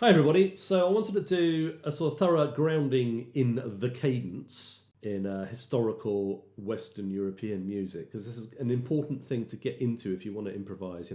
Hi everybody. So I wanted to do a sort of thorough grounding in the cadence in historical Western European music, because this is an important thing to get into if you want to improvise,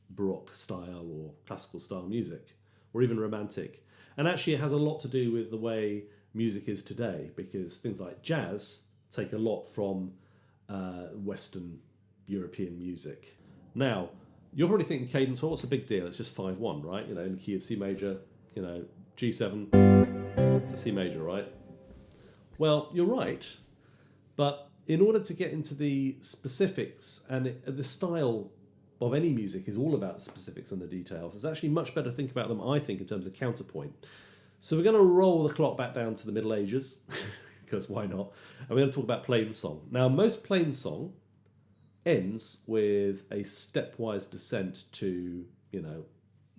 Baroque style or classical style music, or even romantic. And actually it has a lot to do with the way music is today, because things like jazz take a lot from Western European music. Now, you're probably thinking cadence, well, what's the big deal? It's just 5-1, right? In the key of C major, G7 to C major, right? Well, you're right, but in order to get into the specifics, and the style of any music is all about the specifics and the details, it's actually much better to think about them, I think, in terms of counterpoint. So we're going to roll the clock back down to the Middle Ages, because why not? And we're going to talk about plain song. Now, most plain song ends with a stepwise descent to,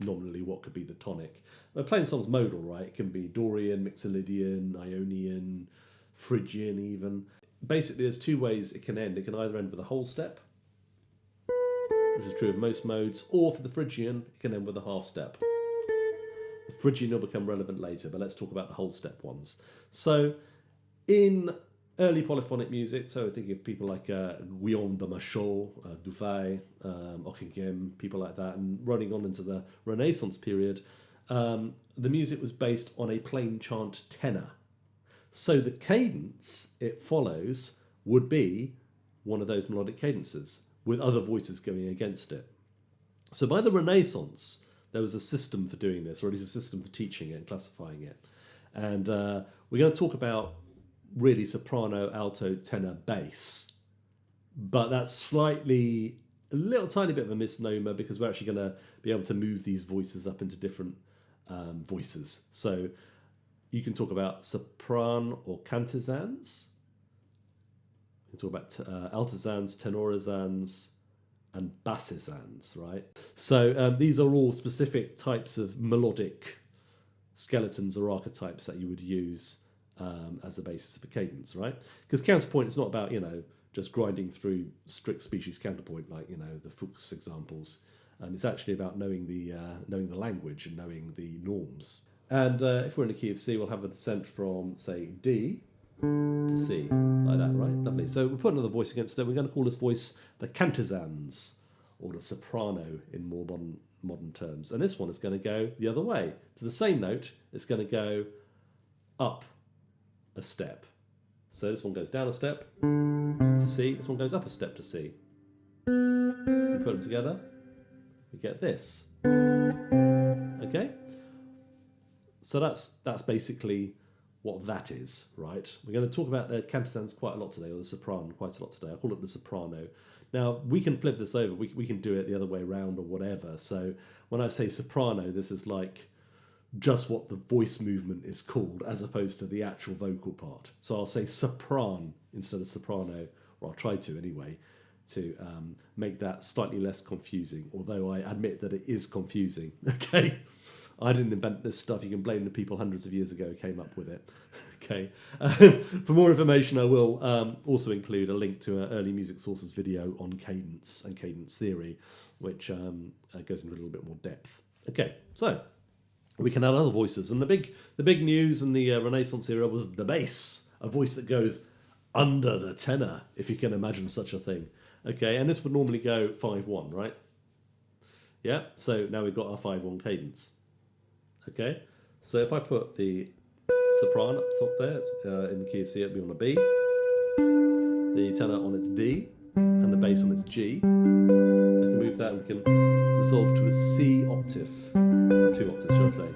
nominally what could be the tonic. But plain song's modal, right? It can be Dorian, Mixolydian, Ionian, Phrygian even. Basically, there's two ways it can end. It can either end with a whole step, which is true of most modes, or for the Phrygian, it can end with a half step. The Phrygian will become relevant later, but let's talk about the whole step ones. So, in early polyphonic music, so thinking of people like Guillaume de Machaut, Dufay, Ockeghem, people like that, and running on into the Renaissance period, the music was based on a plain chant tenor. So the cadence it follows would be one of those melodic cadences, with other voices going against it. So by the Renaissance, there was a system for doing this, or at least a system for teaching it and classifying it. And we're going to talk about really soprano, alto, tenor, bass. But that's a little tiny bit of a misnomer, because we're actually going to be able to move these voices up into different voices. So you can talk about sopran or cantizans. You can talk about altizans, tenorizans, and bassizans, right? So these are all specific types of melodic skeletons or archetypes that you would use as a basis of a cadence, right? Because counterpoint is not about, just grinding through strict species counterpoint like, the Fuchs examples. It's actually about knowing the language and knowing the norms. And if we're in the key of C, we'll have a descent from, say, D to C, like that, right? Lovely. So we'll put another voice against it. We're going to call this voice the Cantizans, or the soprano in more modern terms. And this one is going to go the other way. To the same note, it's going to go up a step. So this one goes down a step to C, this one goes up a step to C. You put them together, we get this. Okay? So that's basically what that is, right? We're going to talk about the cantizans quite a lot today, or the sopran quite a lot today. I call it the soprano. Now, we can flip this over. We can do it the other way around or whatever. So when I say soprano, this is like just what the voice movement is called, as opposed to the actual vocal part. So I'll say sopran instead of soprano, or I'll try to anyway, to make that slightly less confusing, although I admit that it is confusing, okay? I didn't invent this stuff. You can blame the people hundreds of years ago who came up with it. Okay. For more information, I will also include a link to an early music sources video on cadence and cadence theory, which goes into a little bit more depth. Okay, so we can add other voices, and the big news in the Renaissance era was the bass, a voice that goes under the tenor, if you can imagine such a thing. Okay, and this would normally go 5-1, right? Yeah. So now we've got our 5-1 cadence. Okay, so if I put the sopran up top there, in the key of C, it'll be on a B, the tenor on its D, and the bass on its G. I can move that and we can resolve to a C octave, 2 octaves, should I say.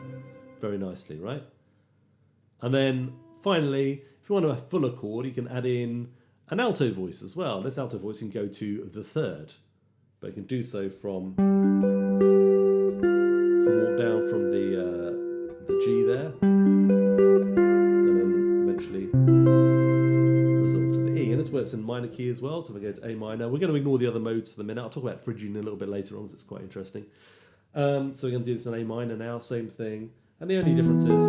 Very nicely, right? And then finally, if you want a fuller chord, you can add in an alto voice as well. This alto voice can go to the third, but you can do so from walk down from the G there, and then eventually resolve to the E. And this works in minor key as well, so if I go to A minor, we're going to ignore the other modes for the minute. I'll talk about Phrygian a little bit later on, because it's quite interesting. So we're going to do this in A minor now, same thing. And the only difference is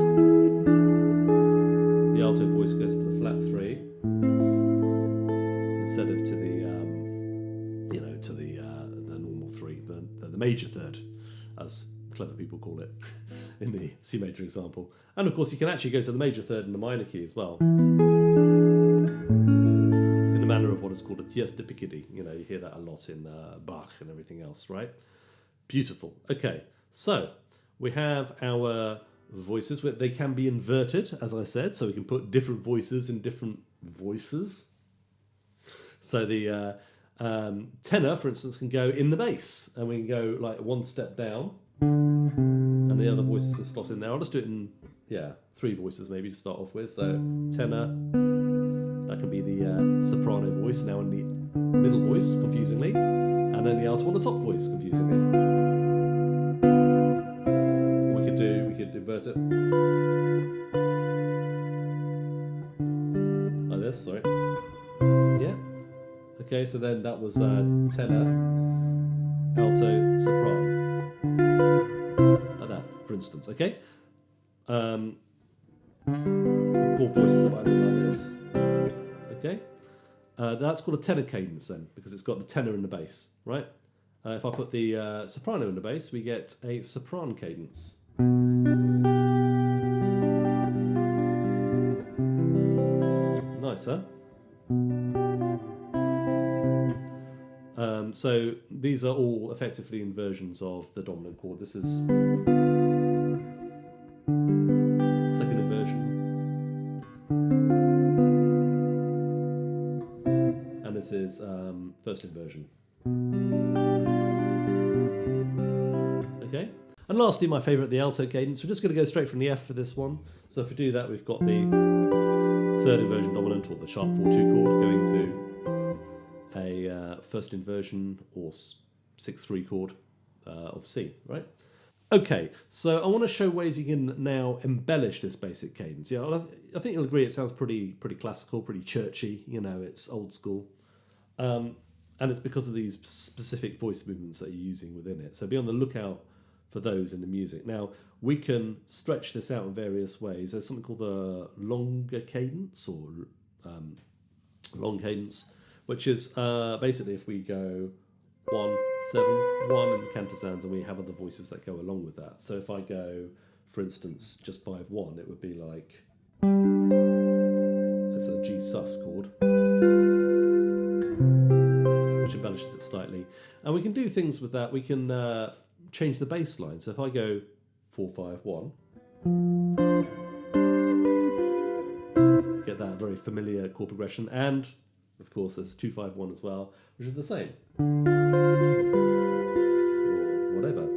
the alto voice goes to the flat 3 instead of to the normal 3, the major third, as clever people call it. in the C major example. And of course, you can actually go to the major third and the minor key as well, in the manner of what is called a tierce de Picardy. You know, you hear that a lot in Bach and everything else, right? Beautiful. Okay, so we have our voices. They can be inverted, as I said, so we can put different voices in different voices. So the tenor, for instance, can go in the bass, and we can go like one step down, and the other voices can slot in there. I'll just do it in, 3 voices maybe to start off with. So tenor, that can be the soprano voice, now in the middle voice, confusingly, and then the alto on the top voice, confusingly. We could invert it like this, sorry. Yeah. Okay, so then that was tenor, alto, soprano. Like that, for instance, okay? 4 voices that I do like this. Okay? That's called a tenor cadence then, because it's got the tenor in the bass, right? If I put the soprano in the bass, we get a sopran cadence. Nice, huh? So these are all effectively inversions of the dominant chord. This is second inversion, and this is first inversion. Okay, and lastly, my favourite, the alto cadence. We're just going to go straight from the F for this one. So if we do that, we've got the third inversion dominant, or the sharp 4-2 chord, going to a first inversion or 6-3 chord of C, right? Okay, so I want to show ways you can now embellish this basic cadence. Yeah, I think you'll agree it sounds pretty classical, pretty churchy. You know, it's old school, and it's because of these specific voice movements that you're using within it. So be on the lookout for those in the music. Now, we can stretch this out in various ways. There's something called the longer cadence, or long cadence, which is basically if we go 1, 7, 1 in the Cantizans, and we have other voices that go along with that. So if I go, for instance, just 5-1, it would be like, it's a G sus chord, which embellishes it slightly. And we can do things with that. We can change the bass line. So if I go 4-5-1, get that very familiar chord progression, and of course there's 2-5-1 as well, which is the same, or whatever.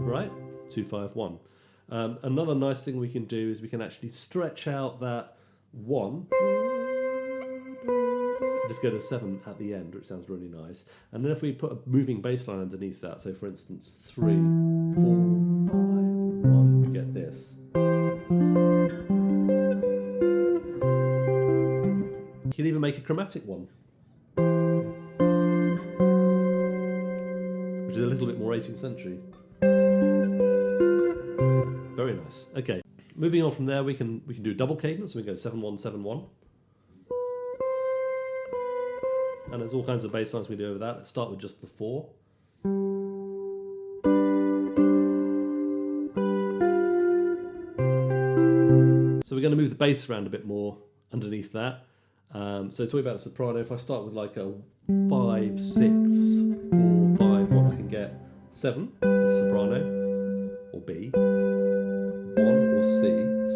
Right, 2-5-1. Another nice thing we can do is we can actually stretch out that 1. Just go to 7 at the end, which sounds really nice. And then if we put a moving bass line underneath that, so for instance 3, 4, 5, 1, we get this. You can even make a chromatic one, which is a little bit more 18th century. Very nice. Okay, moving on from there, we can do double cadence. So we go 7-1, 7-1. And there's all kinds of bass lines we do over that. Let's start with just the 4. So we're going to move the bass around a bit more underneath that. So talking about the soprano, if I start with like a 5, 6, 4, 5, 1, I can get 7, the soprano, or B, 1 or C.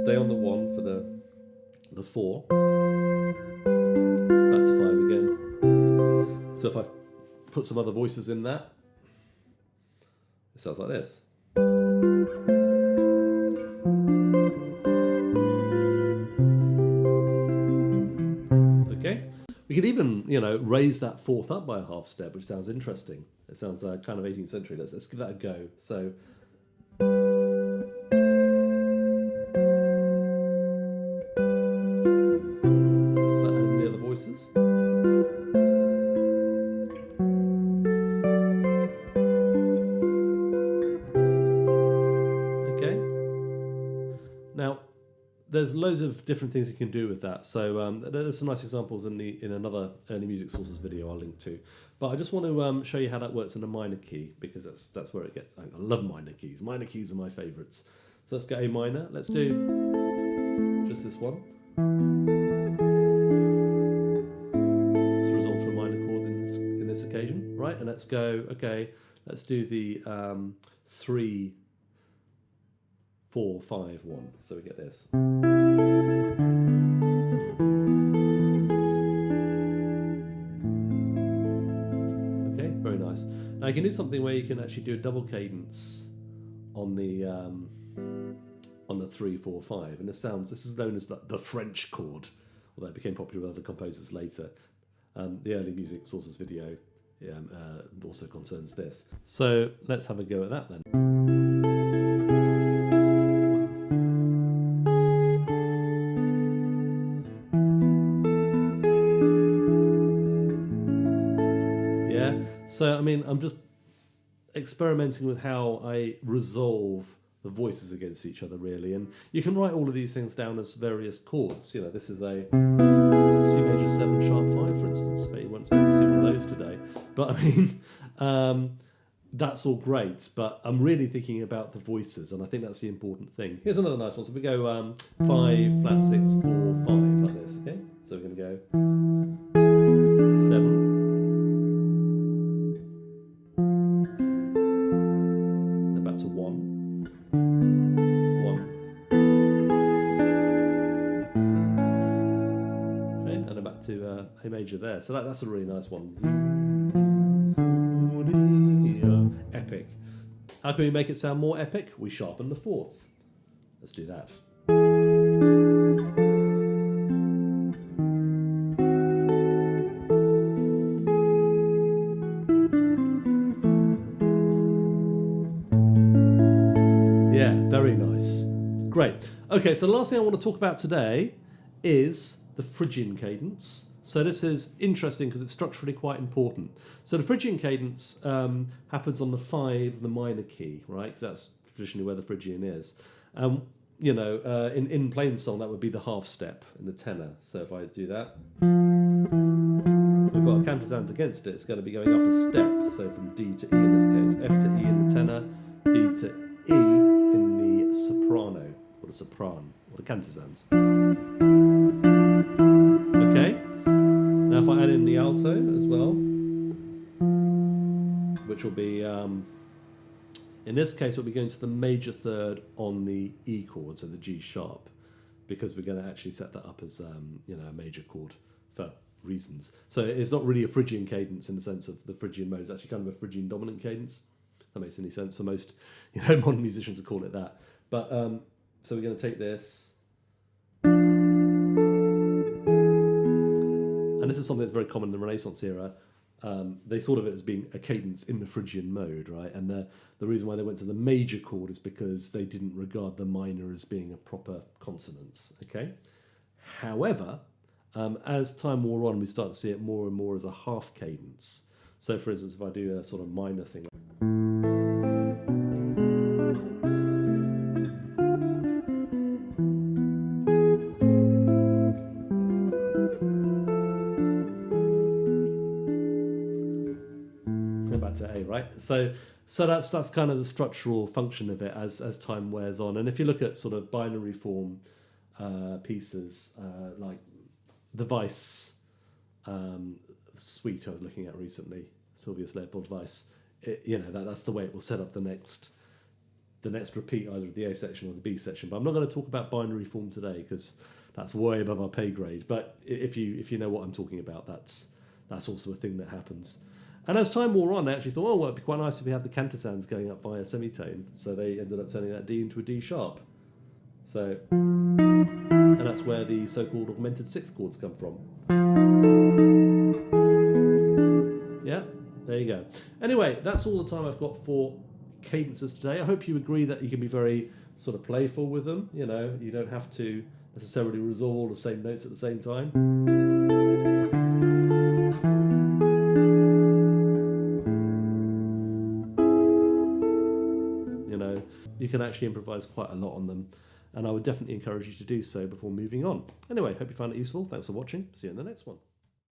Stay on the 1 for the 4. Back to 5 again. So if I put some other voices in that, it sounds like this. Okay, we could even, raise that 4th up by a half step, which sounds interesting. It sounds kind of 18th century. Let's give that a go. So. And the other voices. there's loads of different things you can do with that. So there's some nice examples in another early music sources video I'll link to. But I just want to show you how that works in a minor key, because that's where it gets. I love minor keys. Minor keys are my favourites. So let's go A minor. Let's do just this one. Let's resolve to a minor chord in this occasion, right? And let's go. Okay, let's do the 3, 4, 5, 1. So we get this. Okay, very nice. Now you can do something where you can actually do a double cadence on the 3, 4, 5, and this is known as the French chord, although it became popular with other composers later. The early music sources video also concerns this. So let's have a go at that then. So, I mean, I'm just experimenting with how I resolve the voices against each other, really. And you can write all of these things down as various chords. You know, this is a C major 7 sharp 5, for instance. But you won't expect to see one of those today. But, I mean, that's all great. But I'm really thinking about the voices, and I think that's the important thing. Here's another nice one. So we go 5, flat 6, 4, 5, like this, okay? So we're going to go 7. To 1, 1. Okay, and then back to A major there. So that's a really nice one. Epic. How can we make it sound more epic? We sharpen the 4th. Let's do that. Yeah, very nice. Great. Okay, so the last thing I want to talk about today is the Phrygian cadence. So this is interesting because it's structurally quite important. So the Phrygian cadence happens on the 5, the minor key, right? Because that's traditionally where the Phrygian is. You know, in plain song, that would be the half step in the tenor. So if I do that, we've got a Cantizans against it. It's going to be going up a step. So from D to E in this case, F to E in the tenor, D to E in the soprano, or the sopran, or the Cantizans. Okay, now if I add in the alto as well, which will be, in this case, we'll be going to the major third on the E chord, so the G sharp, because we're going to actually set that up as you know, a major chord for reasons. So it's not really a Phrygian cadence in the sense of the Phrygian mode. It's actually kind of a Phrygian dominant cadence. That makes any sense for most, you know, modern musicians to call it that. But so we're going to take this, and this is something that's very common in the Renaissance era. They thought of it as being a cadence in the Phrygian mode, right? And the reason why they went to the major chord is because they didn't regard the minor as being a proper consonance. Okay. However, as time wore on, we start to see it more and more as a half cadence. So, for instance, if I do a sort of minor thing. Back to A, right? So that's kind of the structural function of it as time wears on. And if you look at sort of binary form pieces like the Weiss suite I was looking at recently, Sylvius Leopold Weiss, you know, that's the way it will set up the next repeat, either of the A section or the B section. But I'm not going to talk about binary form today because that's way above our pay grade. But if you know what I'm talking about, that's also a thing that happens. And as time wore on, they actually thought, well, it'd be quite nice if we had the Cantizans going up by a semitone. So they ended up turning that D into a D sharp. So, and that's where the so-called augmented sixth chords come from. Yeah, there you go. Anyway, that's all the time I've got for cadences today. I hope you agree that you can be very sort of playful with them. You know, you don't have to necessarily resolve all the same notes at the same time. You know, you can actually improvise quite a lot on them. and I would definitely encourage you to do so before moving on. Anyway, hope you found it useful. Thanks for watching. See you in the next one.